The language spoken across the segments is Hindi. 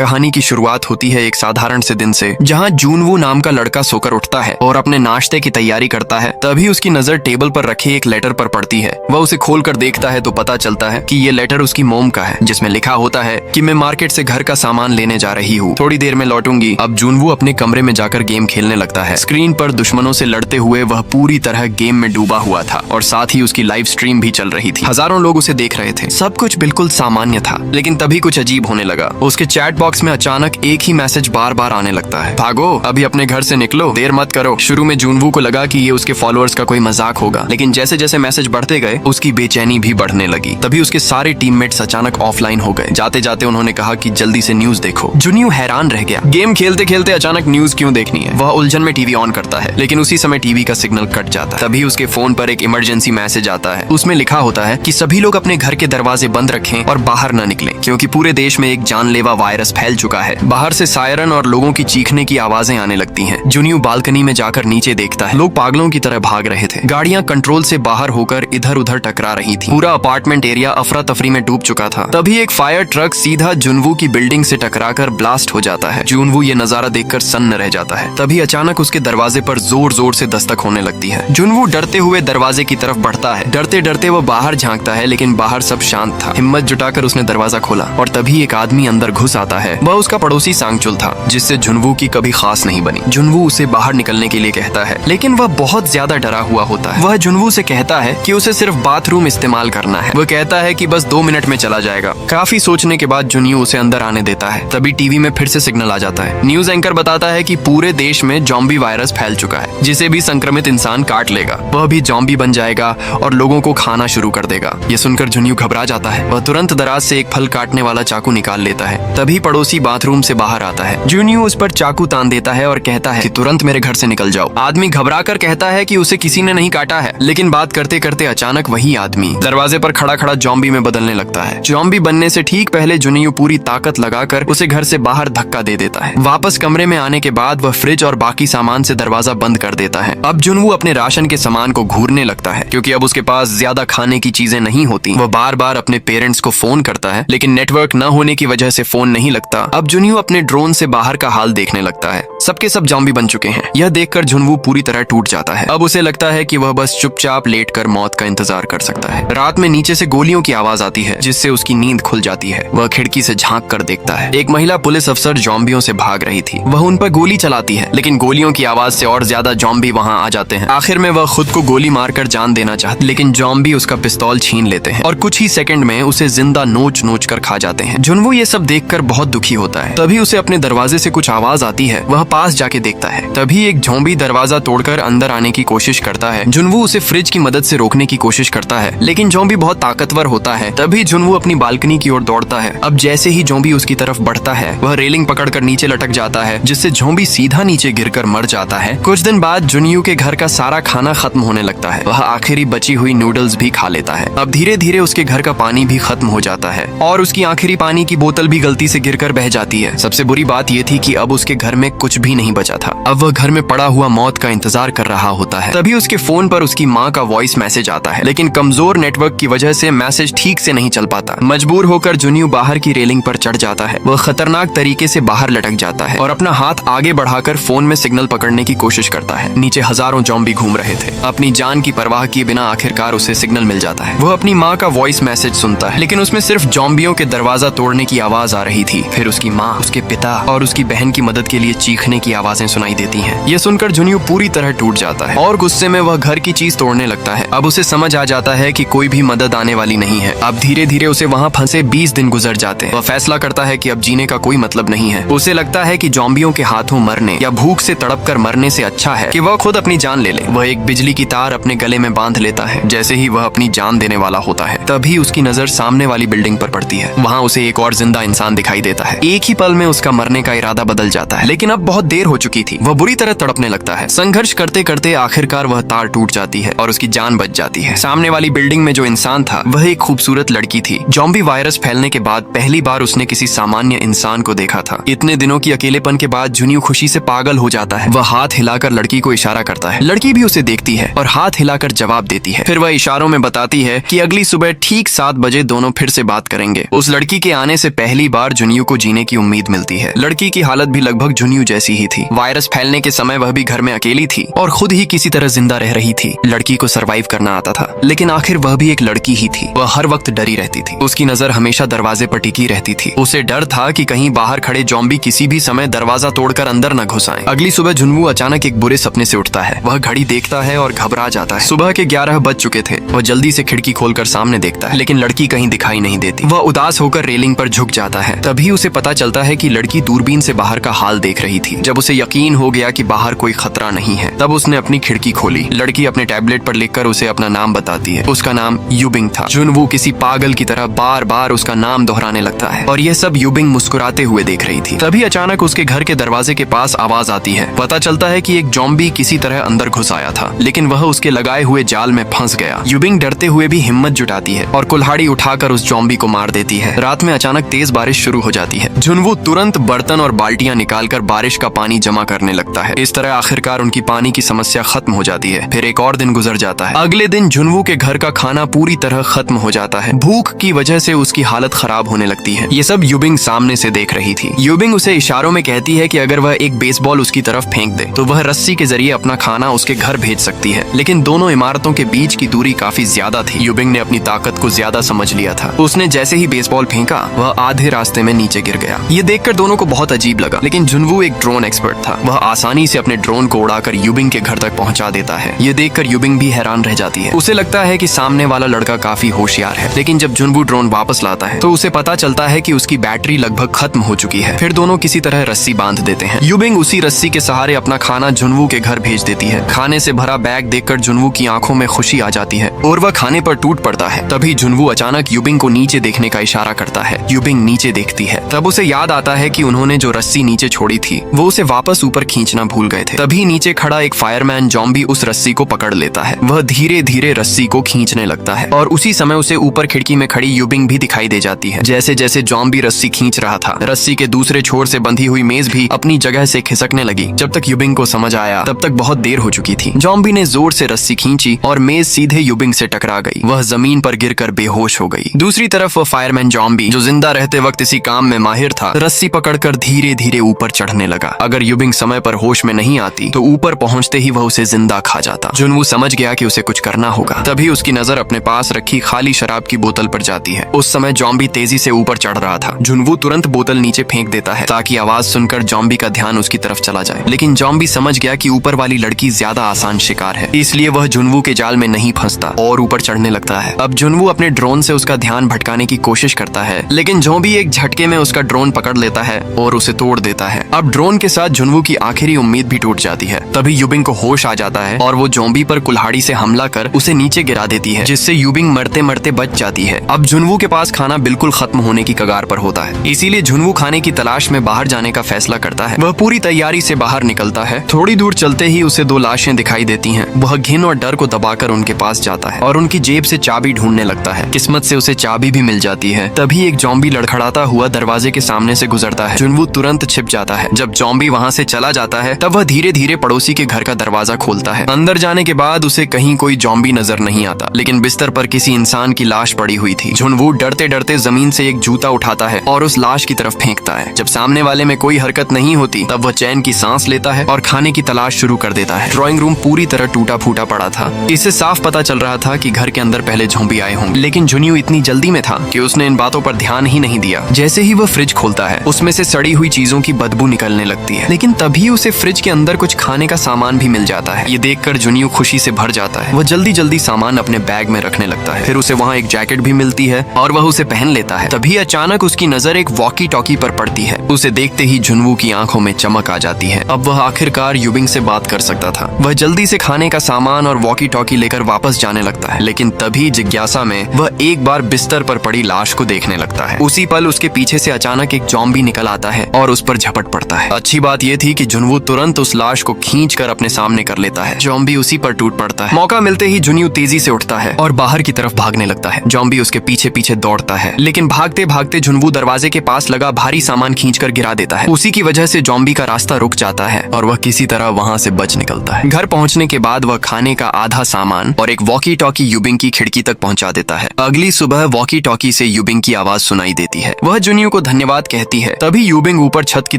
कहानी की शुरुआत होती है एक साधारण से दिन से, जहाँ जूनवू नाम का लड़का सोकर उठता है और अपने नाश्ते की तैयारी करता है। तभी उसकी नजर टेबल पर रखे एक लेटर पर पड़ती है। वह उसे खोलकर देखता है तो पता चलता है कि ये लेटर उसकी मोम का है, जिसमें लिखा होता है कि मैं मार्केट से घर का सामान लेने जा रही हूँ, थोड़ी देर में लौटूंगी। अब जूनवू अपने कमरे में जाकर गेम खेलने लगता है। स्क्रीन पर दुश्मनों से लड़ते हुए वह पूरी तरह गेम में डूबा हुआ था और साथ ही उसकी लाइव स्ट्रीम भी चल रही थी। हजारों लोग उसे देख रहे थे। सब कुछ बिल्कुल सामान्य था, लेकिन तभी कुछ अजीब होने लगा। उसके चैट बॉक्स में अचानक एक ही मैसेज बार बार आने लगता है, भागो, अभी अपने घर से निकलो, देर मत करो। शुरू में जूनवू को लगा कि ये उसके फॉलोअर्स का कोई मजाक होगा, लेकिन जैसे जैसे मैसेज बढ़ते गए उसकी बेचैनी भी बढ़ने लगी। तभी उसके सारे टीममेट्स अचानक ऑफलाइन हो गए। जाते जाते उन्होंने कहा कि जल्दी से न्यूज देखो। जूनियो हैरान रह गया, गेम खेलते खेलते अचानक न्यूज क्यों देखनी है। वह उलझन में टीवी ऑन करता है, लेकिन उसी समय टीवी का सिग्नल कट जाता है। तभी उसके फोन पर एक इमरजेंसी मैसेज आता है। उसमें लिखा होता है कि सभी लोग अपने घर के दरवाजे बंद रखें और बाहर न निकलें, क्योंकि पूरे देश में एक जानलेवा वायरस फैल चुका है। बाहर से सायरन और लोगों की चीखने की आवाजें आने लगती हैं। जूनियो बालकनी में जाकर नीचे देखता है। लोग पागलों की तरह भाग रहे थे। गाड़ियां कंट्रोल से बाहर होकर इधर उधर टकरा रही थी। पूरा अपार्टमेंट एरिया अफरा तफरी में डूब चुका था। तभी एक फायर ट्रक सीधा जूनवू की बिल्डिंग से टकराकर ब्लास्ट हो जाता है। जूनवू ये नजारा देखकर सन्न रह जाता है। तभी अचानक उसके दरवाजे पर जोर जोर से दस्तक होने लगती है। जूनवू डरते हुए दरवाजे की तरफ बढ़ता है। डरते डरते वो बाहर झांकता है, लेकिन बाहर सब शांत था। हिम्मत जुटाकर उसने दरवाजा खोला और तभी एक आदमी अंदर घुस आता है। वह उसका पड़ोसी सांगचुल था, जिससे जुनवू की कभी खास नहीं बनी। जुनवू उसे बाहर निकलने के लिए कहता है, लेकिन वह बहुत ज्यादा डरा हुआ होता है। वह जुनवू से कहता है कि उसे सिर्फ बाथरूम इस्तेमाल करना है। वह कहता है कि बस 2 मिनट में चला जाएगा। काफी सोचने के बाद जुनियो उसे अंदर आने देता है। तभी टीवी में फिर से सिग्नल आ जाता है। न्यूज एंकर बताता है कि पूरे देश में जॉम्बी वायरस फैल चुका है, जिसे भी संक्रमित इंसान काट लेगा वह भी जॉम्बी बन जाएगा और लोगों को खाना शुरू कर देगा। ये सुनकर जुनियो घबरा जाता है। वह तुरंत दराज से एक फल काटने वाला चाकू निकाल लेता है। तभी पड़ोसी बाथरूम से बाहर आता है। जुनियो उस पर चाकू तान देता है और कहता है कि तुरंत मेरे घर से निकल जाओ। आदमी घबराकर कहता है कि उसे किसी ने नहीं काटा है, लेकिन बात करते करते अचानक वही आदमी दरवाजे पर खड़ा खड़ा जॉम्बी में बदलने लगता है। जॉम्बी बनने से ठीक पहले जुनियो पूरी ताकत लगाकर उसे घर से बाहर धक्का दे देता है। वापस कमरे में आने के बाद वह फ्रिज और बाकी सामान से दरवाजा बंद कर देता है। अब जुनवू अपने राशन के सामान को घूरने लगता है, क्योंकि अब उसके पास ज्यादा खाने की चीजें नहीं होती। वह बार बार अपने पेरेंट्स को फोन करता है, लेकिन नेटवर्क न होने की वजह से फोन नहीं लगता। अब जुनियो अपने ड्रोन से बाहर का हाल देखने लगता है। सबके सब जॉम्बी बन चुके हैं। यह देखकर जुनवू पूरी तरह टूट जाता है। अब उसे लगता है कि वह बस चुपचाप लेटकर मौत का इंतजार कर सकता है। रात में नीचे से गोलियों की आवाज आती है, जिससे उसकी नींद खुल जाती है। वह खिड़की से झांक कर देखता है। एक महिला पुलिस अफसर जॉम्बियों से भाग रही थी। वह उन पर गोली चलाती है, लेकिन गोलियों की आवाज से और ज्यादा जॉम्बी वहां आ जाते हैं। आखिर में वह खुद को गोली मारकर जान देना चाहती, लेकिन जॉम्बी उसका पिस्तौल छीन लेते हैं और कुछ ही सेकंड में उसे जिंदा नोच नोच कर खा जाते हैं। जुनवू ये सब देखकर बहुत दुखी होता है। तभी उसे अपने दरवाजे से कुछ आवाज आती है। वह पास जाके देखता है। तभी एक ज़ॉम्बी दरवाजा तोड़कर अंदर आने की कोशिश करता है। जुनवू उसे फ्रिज की मदद से रोकने की कोशिश करता है, लेकिन ज़ॉम्बी बहुत ताकतवर होता है। तभी जुनवू अपनी बालकनी की ओर दौड़ता है। अब जैसे ही ज़ॉम्बी उसकी तरफ बढ़ता है, वह रेलिंग पकड़कर नीचे लटक जाता है, जिससे ज़ॉम्बी सीधा नीचे गिरकर मर जाता है। कुछ दिन बाद जुनियो के घर का सारा खाना खत्म होने लगता है। वह आखिरी बची हुई नूडल्स भी खा लेता है। अब धीरे धीरे उसके घर का पानी भी खत्म हो जाता है और उसकी आखिरी पानी की बोतल भी गलती से गिरकर बह जाती है। सबसे बुरी बात यह थी कि अब उसके घर में कुछ भी नहीं बचा था। अब वह घर में पड़ा हुआ मौत का इंतजार कर रहा होता है। तभी उसके फोन पर उसकी माँ का वॉइस मैसेज आता है, लेकिन कमजोर नेटवर्क की वजह से मैसेज ठीक से नहीं चल पाता। मजबूर होकर जुनियो बाहर की रेलिंग पर चढ़ जाता है। वह खतरनाक तरीके से बाहर लटक जाता है और अपना हाथ आगे बढ़ाकर फोन में सिग्नल पकड़ने की कोशिश करता है। नीचे हजारों ज़ॉम्बी घूम रहे थे। अपनी जान की परवाह किए बिना आखिरकार उसे सिग्नल मिल जाता है। वह अपनी माँ का वॉइस मैसेज सुनता है, लेकिन उसमें सिर्फ ज़ॉम्बियों के दरवाजा तोड़ने की आवाज आ रही थी। फिर उसकी माँ, उसके पिता और उसकी बहन की मदद के लिए चीखने की आवाजें सुनाई देती हैं। यह सुनकर जुनियो पूरी तरह टूट जाता है और गुस्से में वह घर की चीज तोड़ने लगता है। अब उसे समझ आ जाता है कि कोई भी मदद आने वाली नहीं है। अब धीरे धीरे उसे वहाँ फंसे 20 दिन गुजर जाते हैं। वह फैसला करता है कि अब जीने का कोई मतलब नहीं है। उसे लगता है कि ज़ॉम्बियों के हाथों मरने या भूख से तड़प कर मरने से अच्छा है कि वह खुद अपनी जान ले ले। वह एक बिजली की तार अपने गले में बांध लेता है। जैसे ही वह अपनी जान देने वाला होता है, तभी उसकी नजर सामने वाली बिल्डिंग पर पड़ती है। वहाँ उसे एक और जिंदा इंसान दिखाई देता है। एक ही पल में उसका मरने का इरादा बदल जाता है, लेकिन अब बहुत बहुत देर हो चुकी थी। वह बुरी तरह तड़पने लगता है। संघर्ष करते करते आखिरकार वह तार टूट जाती है और उसकी जान बच जाती है। सामने वाली बिल्डिंग में जो इंसान था वह एक खूबसूरत लड़की थी। ज़ॉम्बी वायरस फैलने के बाद पहली बार उसने किसी सामान्य इंसान को देखा था। इतने दिनों की अकेलेपन के बाद जुनियो खुशी से पागल हो जाता है। वह हाथ हिलाकर लड़की को इशारा करता है। लड़की भी उसे देखती है और हाथ हिलाकर जवाब देती है। फिर वह इशारों में बताती है कि अगली सुबह ठीक 7 बजे दोनों फिर से बात करेंगे। उस लड़की के आने से पहली बार जुनियो को जीने की उम्मीद मिलती है। लड़की की हालत भी लगभग जुनियो जैसी ही थी। वायरस फैलने के समय वह भी घर में अकेली थी और खुद ही किसी तरह जिंदा रह रही थी। लड़की को सरवाइव करना आता था, लेकिन आखिर वह भी एक लड़की ही थी। वह हर वक्त डरी रहती थी। उसकी नजर हमेशा दरवाजे पर टिकी रहती थी। उसे डर था कि कहीं बाहर खड़े ज़ॉम्बी किसी भी समय दरवाजा तोड़कर अंदर न घुस आएं। अगली सुबह जुनवू अचानक एक बुरे सपने से उठता है। वह घड़ी देखता है और घबरा जाता है। सुबह के 11 बज चुके थे। वह जल्दी से खिड़की खोलकर सामने देखता है, लेकिन लड़की कहीं दिखाई नहीं देती। वह उदास होकर रेलिंग पर झुक जाता है। तभी उसे पता चलता है कि लड़की दूरबीन से बाहर का हाल देख रही थी। जब उसे यकीन हो गया कि बाहर कोई खतरा नहीं है, तब उसने अपनी खिड़की खोली। लड़की अपने टैबलेट पर लिखकर उसे अपना नाम बताती है। उसका नाम यूबिंग था। जुनवू किसी पागल की तरह बार बार उसका नाम दोहराने लगता है और यह सब यूबिंग मुस्कुराते हुए देख रही थी। तभी अचानक उसके घर के दरवाजे के पास आवाज आती है। पता चलता है कि एक ज़ॉम्बी किसी तरह अंदर घुस आया था, लेकिन वह उसके लगाए हुए जाल में फंस गया। यूबिंग डरते हुए भी हिम्मत जुटाती है और कुल्हाड़ी उठाकर उस ज़ॉम्बी को मार देती है। रात में अचानक तेज बारिश शुरू हो जाती है। जुनवू तुरंत बर्तन और बाल्टियां निकालकर बारिश का पानी जमा करने लगता है। इस तरह आखिरकार उनकी पानी की समस्या खत्म हो जाती है। फिर एक और दिन गुजर जाता है। अगले दिन जुनवू के घर का खाना पूरी तरह खत्म हो जाता है। भूख की वजह से उसकी हालत खराब होने लगती है। ये सब यूबिंग सामने से देख रही थी। यूबिंग उसे इशारों में कहती है कि अगर वह एक बेसबॉल उसकी तरफ फेंक दे तो वह रस्सी के जरिए अपना खाना उसके घर भेज सकती है। लेकिन दोनों इमारतों के बीच की दूरी काफी ज्यादा थी। यूबिंग ने अपनी ताकत को ज्यादा समझ लिया था। उसने जैसे ही बेसबॉल फेंका, वह आधे रास्ते में नीचे गिर गया। ये देखकर दोनों को बहुत अजीब लगा, लेकिन जुनवू एक ड्रोन एक्सपर्ट था। वह आसानी से अपने ड्रोन को उड़ाकर यूबिंग के घर तक पहुंचा देता है। ये देखकर यूबिंग भी हैरान रह जाती है। उसे लगता है कि सामने वाला लड़का काफी होशियार है, लेकिन जब जुनवू ड्रोन वापस लाता है तो उसे पता चलता है कि उसकी बैटरी लगभग खत्म हो चुकी है। फिर दोनों किसी तरह रस्सी बांध देते हैं। यूबिंग उसी रस्सी के सहारे अपना खाना जुनवू के घर भेज देती है। खाने से भरा बैग देखकर जुनवू की आंखों में खुशी आ जाती है और वह खाने पर टूट पड़ता है। तभी जुनवू अचानक यूबिंग को नीचे देखने का इशारा करता है। यूबिंग नीचे देखती है। तब उसे याद आता है कि उन्होंने जो रस्सी नीचे छोड़ी थी वो उसे वापस ऊपर खींचना भूल गए थे। तभी नीचे खड़ा एक फायरमैन ज़ॉम्बी उस रस्सी को पकड़ लेता है। वह धीरे धीरे रस्सी को खींचने लगता है और उसी समय उसे ऊपर खिड़की में खड़ी यूबिंग भी दिखाई दे जाती है। जैसे जैसे ज़ॉम्बी रस्सी खींच रहा था, रस्सी के दूसरे छोर से बंधी हुई मेज भी अपनी जगह से खिसकने लगी। जब तक यूबिंग को समझ आया तब तक बहुत देर हो चुकी थी। ज़ॉम्बी ने जोर से रस्सी खींची और मेज सीधे यूबिंग से टकरा गई। वह जमीन पर गिरकर बेहोश हो गई। दूसरी तरफ वो फायरमैन ज़ॉम्बी, जो जिंदा रहते वक्त इसी काम में माहिर था, रस्सी पकड़कर धीरे धीरे ऊपर चढ़ने लगा। अगर यूबिंग समय पर होश में नहीं आती तो ऊपर पहुंचते ही वह उसे जिंदा खा जाता। जुनवू समझ गया कि उसे कुछ करना होगा। तभी उसकी नजर अपने पास रखी खाली शराब की बोतल पर जाती है। उस समय ज़ॉम्बी तेजी से ऊपर चढ़ रहा था। जुनवू तुरंत बोतल नीचे फेंक देता है ताकि आवाज सुनकर ज़ॉम्बी का ध्यान उसकी तरफ चला जाए। लेकिन ज़ॉम्बी समझ गया कि ऊपर वाली लड़की ज्यादा आसान शिकार है, इसलिए वह जुनवू के जाल में नहीं फंसता और ऊपर चढ़ने लगता है। अब जुनवू अपने ड्रोन से उसका ध्यान भटकाने की कोशिश करता है, लेकिन ज़ॉम्बी एक झटके में उसका ड्रोन पकड़ लेता है और उसे तोड़ देता है। अब ड्रोन के साथ जुनवू की आखिरी उम्मीद भी टूट जाती है। तभी यूबिंग को होश आ जाता है और वो ज़ॉम्बी पर कुल्हाड़ी से हमला कर उसे नीचे गिरा देती है, जिससे यूबिंग मरते मरते बच जाती है। अब जुनवू के पास खाना बिल्कुल खत्म होने की कगार पर होता है, इसीलिए जुनवू खाने की तलाश में बाहर जाने का फैसला करता है। वह पूरी तैयारी से बाहर निकलता है। थोड़ी दूर चलते ही उसे 2 लाशें दिखाई देती हैं। वह घिन और डर को दबाकर उनके पास जाता है और उनकी जेब से चाबी ढूंढने लगता है। किस्मत से उसे चाबी भी मिल जाती है। तभी एक ज़ॉम्बी लड़खड़ाता हुआ दरवाजे के सामने से गुजरता है। जुनवू तुरंत छिप जाता है। जब ज़ॉम्बी वहाँ से चला जाता है तब वह धीरे धीरे पड़ोसी के घर का दरवाजा खोलता है। अंदर जाने के बाद उसे कहीं कोई ज़ॉम्बी नजर नहीं आता, लेकिन बिस्तर पर किसी इंसान की लाश पड़ी हुई थी। जुनवू डरते डरते जमीन से एक जूता उठाता है और उस लाश की तरफ फेंकता है। जब सामने वाले में कोई हरकत नहीं होती तब वह चैन की सांस लेता है और खाने की तलाश शुरू कर देता है। ड्राइंग रूम पूरी तरह टूटा फूटा पड़ा था। इससे साफ पता चल रहा था कि घर के अंदर पहले ज़ॉम्बी आए होंगे, लेकिन जुनियो इतनी जल्दी में था कि उसने इन बातों पर ध्यान ही नहीं दिया। जैसे ही वह फ्रिज खोलता है उसमें से सड़ी हुई चीजों की बदबू निकलने लगती है, लेकिन तभी उसे फ्रिज के अंदर कुछ खाने का सामान भी मिल जाता है। ये देखकर जुनियो खुशी से भर जाता है। वह जल्दी जल्दी सामान अपने बैग में रखने लगता है। फिर उसे वहाँ एक जैकेट भी मिलती है और वह उसे पहन लेता है। तभी अचानक उसकी नजर एक वॉकी टॉकी पर पड़ती है। उसे देखते ही जुनवू की आंखों में चमक आ जाती है। अब वह आखिरकार यूबिंग से बात कर सकता था। वह जल्दी से खाने का सामान और वॉकी टॉकी लेकर वापस जाने लगता है, लेकिन तभी जिज्ञासा में वह एक बार बिस्तर पर पड़ी लाश को देखने लगता है। उसी पल उसके पीछे से अचानक एक ज़ॉम्बी निकल आता है और उस पर झपट पड़ता है। अच्छी बात यह थी कि जुनवू तुरंत उस लाश को खींचकर अपने सामने कर लेता है। जॉम्बी उसी पर टूट पड़ता है। मौका मिलते ही जुनियू तेजी से उठता है और बाहर की तरफ भागने लगता है। जॉम्बी उसके पीछे पीछे दौड़ता है, लेकिन भागते भागते जुनवू दरवाजे के पास लगा भारी सामान खींचकर गिरा देता है। उसी की वजह से जॉम्बी का रास्ता रुक जाता है और वह किसी तरह वहां से बच निकलता है। घर पहुंचने के बाद वह खाने का आधा सामान और एक वॉकी टॉकी यूबिंग की खिड़की तक पहुंचा देता है। अगली सुबह वॉकी टॉकी से यूबिंग की आवाज सुनाई देती है। वह जुनियू को धन्यवाद कहती है। तभी यूबिंग ऊपर छत की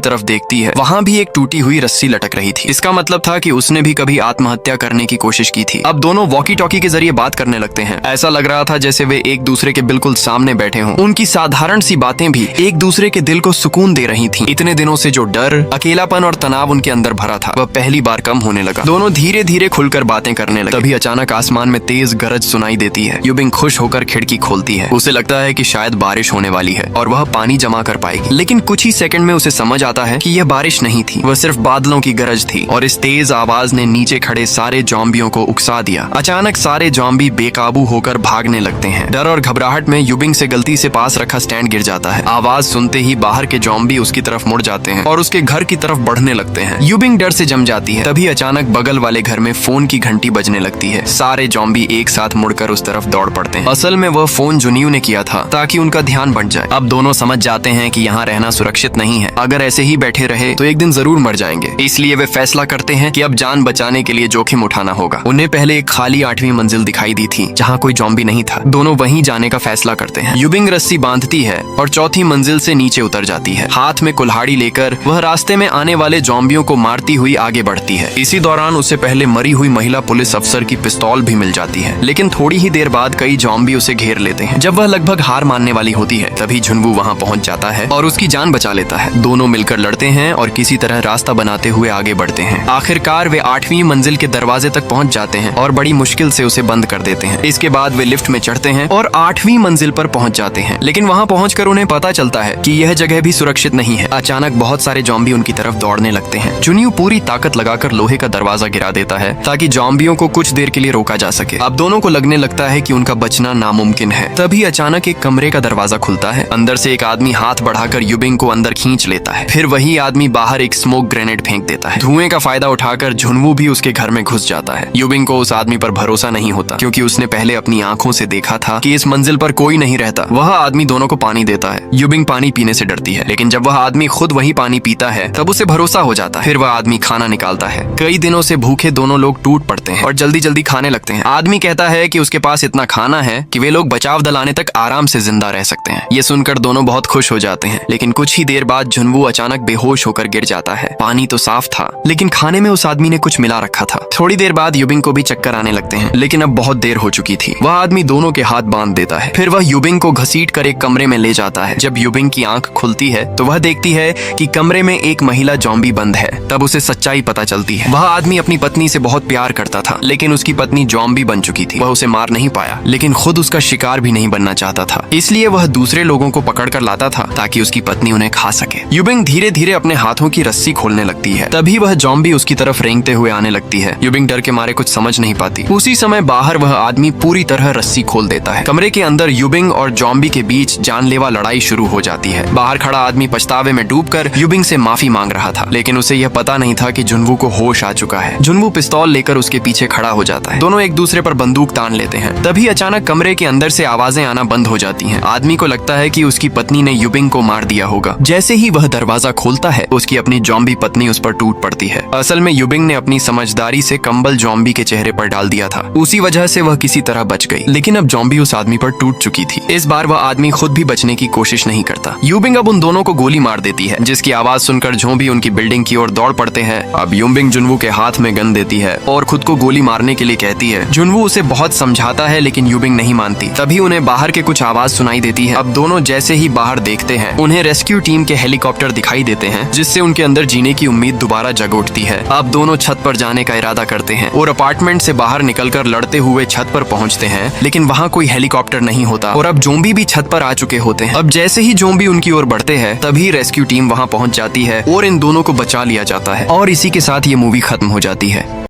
तरफ देखती है। वहां भी एक टूटी हुई रस्सी लटक रही थी। इसका मतलब था कि उसने भी कभी आत्महत्या करने की कोशिश की थी। अब दोनों वॉकी टॉकी के जरिए बात करने लगते हैं। ऐसा लग रहा था जैसे वे एक दूसरे के बिल्कुल सामने बैठे हों। उनकी साधारण सी बातें भी एक दूसरे के दिल को सुकून दे रही थीं। इतने दिनों से जो डर, अकेलापन और तनाव उनके अंदर भरा था, वह पहली बार कम होने लगा। दोनों धीरे धीरे खुलकर बातें करने लगे। तभी अचानक आसमान में तेज गरज सुनाई देती है। यूबिंग खुश होकर खिड़की खोलती है। उसे लगता है कि शायद बारिश होने वाली है और वह पानी जमा कर पाएगी, लेकिन कुछ ही सेकंड में उसे समझ आता है कि यह बारिश नहीं थी, वह सिर्फ बादलों की गरज थी। और इस तेज आवाज ने नीचे खड़े सारे जॉम्बियों को उकसा दिया। अचानक सारे जॉम्बी बेकाबू होकर भागने लगते हैं। डर और घबराहट में यूबिंग से गलती से पास रखा स्टैंड गिर जाता है। आवाज सुनते ही बाहर के जॉम्बी उसकी तरफ मुड़ जाते हैं और उसके घर की तरफ बढ़ने लगते हैं। यूबिंग डर से जम जाती है। तभी अचानक बगल वाले घर में फोन की घंटी बजने लगती है। सारे जॉम्बी एक साथ मुड़कर उस तरफ दौड़ पड़ते हैं। असल में वह फोन जुनियू ने किया था ताकि उनका ध्यान बंट जाए। अब दोनों समझ जाते हैं कि यहाँ रहना सुरक्षित नहीं है। अगर ऐसे ही बैठे रहे तो एक दिन जरूर मर जाएंगे। इसलिए वे फैसला करते हैं कि अब जान बचाने के लिए जोखिम उठाना होगा। उन्हें पहले एक खाली 8वीं मंजिल दिखाई दी थी जहाँ कोई जॉम्बी नहीं था। दोनों वहीं जाने का फैसला करते हैं। यूबिंग रस्सी बांधती है और चौथी मंजिल से नीचे उतर जाती है। हाथ में कुल्हाड़ी लेकर वह रास्ते में आने वाले जॉम्बियों को मारती हुई आगे बढ़ती है। इसी दौरान उसे पहले मरी हुई महिला पुलिस अफसर की पिस्तौल भी मिल जाती है, लेकिन थोड़ी ही देर बाद कई जॉम्बी उसे घेर लेते हैं। जब वह लगभग हार मानने वाली होती है तभी जुनवू वहाँ पहुँच जाता है और उसकी जान बचा लेता है। दोनों मिलकर लड़ते हैं और किसी तरह रास्ता बनाते हुए आगे बढ़ते हैं। आखिरकार वे 8वीं मंजिल के दरवाजे तक पहुँच जाते हैं और बड़ी मुश्किल से उसे बंद कर देते हैं। इसके बाद वे लिफ्ट में चढ़ते हैं और 8वीं मंजिल पर पहुँच जाते हैं, लेकिन वहाँ पहुंचकर उन्हें पता चलता है कि यह जगह भी सुरक्षित नहीं है। अचानक बहुत सारे जॉम्बी उनकी तरफ दौड़ने लगते हैं। जुनियू पूरी ताकत लगाकर लोहे का दरवाजा गिरा देता है ताकि जॉम्बियों को कुछ देर के लिए रोका जा सके। अब दोनों को लगने लगता है कि उनका बचना नामुमकिन है। तभी अचानक एक कमरे का दरवाजा खुलता है। अंदर से एक आदमी हाथ बढ़ाकर यूबिंग को अंदर खींच लेता है। फिर वही आदमी बाहर एक स्मोक ग्रेनेड फेंक देता है। धुएं का फायदा उठाकर जुनवू भी उसके घर में घुस जाता है। यूबिंग को उस आदमी पर भरोसा नहीं होता क्योंकि उसने पहले अपनी आंखों से देखा था कि इस मंजिल पर कोई नहीं रहता। वह आदमी दोनों को पानी देता है। यूबिंग पानी पीने से डरती है, लेकिन जब वह आदमी खुद वही पानी पीता है तब उसे भरोसा हो जाता है। फिर वह आदमी खाना निकालता है। कई दिनों से भूखे दोनों लोग टूट पड़ते हैं और जल्दी जल्दी खाने लगते हैं। आदमी कहता है कि उसके पास इतना खाना है कि वे लोग बचाव दल आने तक आराम से जिंदा रह सकते हैं। ये सुनकर दोनों बहुत खुश हो जाते हैं, लेकिन कुछ ही देर बाद जुनवू अचानक बेहोश होकर गिर जाता है। पानी तो साफ था, लेकिन खाने में उस आदमी ने कुछ मिला रखा था। थोड़ी देर बाद यूबिंग को भी चक्कर आने लगते हैं, लेकिन अब बहुत देर हो चुकी थी। वह आदमी दोनों के हाथ बांध देता है। फिर वह यूबिंग को घसीट कर एक कमरे में ले जाता है। जब यूबिंग की आंख खुलती है तो वह देखती है कि कमरे में एक महिला जॉम्बी बंद है। तब उसे सच्चाई पता चलती है। वह आदमी अपनी पत्नी से बहुत प्यार करता था, लेकिन उसकी पत्नी जॉम्बी बन चुकी थी। वह उसे मार नहीं पाया, लेकिन खुद उसका शिकार भी नहीं बनना चाहता था। इसलिए वह दूसरे लोगों को पकड़ कर लाता था ताकि उसकी पत्नी उन्हें खा सके। यूबिंग धीरे धीरे अपने हाथों की रस्सी खोलने लगती है। तभी वह जॉम्बी उसकी तरफ रेंगते हुए आने लगती है। यूबिंग डर के मारे कुछ समझ नहीं पाती। उसी समय बाहर वह आदमी पूरी तरह रस्सी खोल देता है। कमरे के अंदर यूबिंग और जॉम्बी के बीच जानलेवा लड़ाई शुरू हो जाती है। बाहर खड़ा आदमी पछतावे में डूबकर यूबिंग से माफी मांग रहा था, लेकिन उसे यह पता नहीं था कि जुनवू को होश आ चुका है। जुनवू पिस्तौल लेकर उसके पीछे खड़ा हो जाता है। दोनों एक दूसरे पर बंदूक तान लेते हैं। तभी अचानक कमरे के अंदर से आवाजें आना बंद हो जाती हैं। आदमी को लगता है कि उसकी पत्नी ने यूबिंग को मार दिया होगा। जैसे ही वह दरवाजा खोलता है, उसकी अपनी जॉम्बी पत्नी उस पर टूट पड़ती है। असल में यूबिंग ने अपनी समझदारी से कंबल जॉम्बी के चेहरे पर डाल दिया था। उसी वजह से वह किसी तरह बच गई, लेकिन अब जॉम्बी उस आदमी पर टूट चुकी थी। इस बार वह आदमी खुद भी बचने की कोशिश नहीं करता। यूबिंग अब उन दोनों को गोली मार देती है, जिसकी आवाज सुनकर जॉम्बी उनकी बिल्डिंग की ओर दौड़ पड़ते हैं। अब यूबिंग जुनवू के हाथ में गन देती है और खुद को गोली मारने के लिए कहती है। जुनवू उसे बहुत समझाता है, लेकिन यूबिंग नहीं मानती। तभी उन्हें बाहर के कुछ आवाज सुनाई देती है। अब दोनों जैसे ही बाहर देखते हैं, उन्हें रेस्क्यू टीम के हेलीकॉप्टर दिखाई देते हैं, जिससे उनके अंदर जीने की उम्मीद दोबारा जग उठती है। अब दोनों छत पर जाने का इरादा करते हैं और अपार्टमेंट से बाहर निकलकर लड़ते हुए छत पर पहुंचते हैं, लेकिन वहां कोई हेलीकॉप्टर नहीं होता और अब ज़ॉम्बी भी छत पर आ चुके होते हैं। अब जैसे ही ज़ॉम्बी उनकी ओर बढ़ते हैं, तभी रेस्क्यू टीम वहां पहुंच जाती है और इन दोनों को बचा लिया जाता है। और इसी के साथ ये मूवी खत्म हो जाती है।